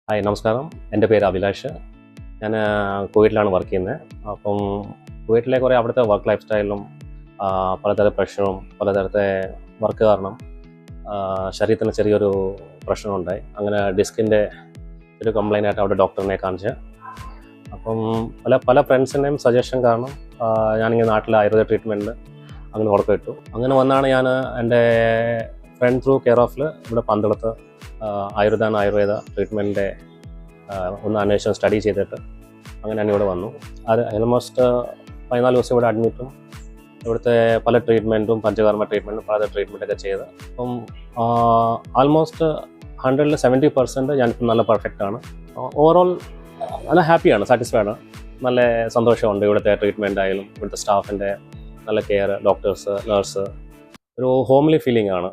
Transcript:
Hi നമസ്കാരം. എൻ്റെ പേര് അഭിലാഷ്. ഞാൻ കുവൈറ്റിലാണ് വർക്ക് ചെയ്യുന്നത്. അപ്പം കുവൈറ്റിലെ കുറേ അവിടുത്തെ വർക്ക് ലൈഫ് സ്റ്റൈലും പലതരം പ്രഷറും പലതരത്തെ വർക്ക് കാരണം ശരീരത്തിന് ചെറിയൊരു പ്രശ്നമുണ്ടായി. അങ്ങനെ ഡിസ്കിൻ്റെ ഒരു കംപ്ലൈൻ്റ് ആയിട്ട് അവിടെ ഡോക്ടറിനെ കാണിച്ച്. അപ്പം പല ഫ്രണ്ട്സിൻ്റെയും സജഷൻ കാരണം ഞാനിങ്ങനെ നാട്ടിൽ ആയുർവേദ ട്രീറ്റ്മെൻറ്റ് അങ്ങനെ ഉറപ്പിട്ടു. അങ്ങനെ വന്നാണ് ഞാൻ എൻ്റെ ഫ്രണ്ട് ത്രൂ കെയർ ഓഫിൽ ഇവിടെ പന്തളത്ത് ആയുർവേദ ട്രീറ്റ്മെൻറ്റിൻ്റെ ഒന്ന് അന്വേഷണം സ്റ്റഡി ചെയ്തിട്ട് അങ്ങനെ ഞാൻ ഇവിടെ വന്നു. അത് ഓൾമോസ്റ്റ് 14 ദിവസം ഇവിടെ അഡ്മിറ്റും ഇവിടുത്തെ പല ട്രീറ്റ്മെൻറ്റും പഞ്ചകർമ്മ ട്രീറ്റ്മെൻറ്റും പല ട്രീറ്റ്മെൻറ്റൊക്കെ ചെയ്ത് അപ്പം ആൾമോസ്റ്റ് 100% ഞാനിപ്പോൾ നല്ല പെർഫെക്റ്റാണ്. ഓവറോൾ നല്ല ഹാപ്പിയാണ്, സാറ്റിസ്ഫൈഡ് ആണ്. നല്ല സന്തോഷമുണ്ട്. ഇവിടുത്തെ ട്രീറ്റ്മെൻറ്റ് ആയാലും ഇവിടുത്തെ സ്റ്റാഫിൻ്റെ നല്ല കെയർ, ഡോക്ടേഴ്സ്, നേഴ്സ്, ഒരു ഹോംലി ഫീലിംഗ് ആണ്.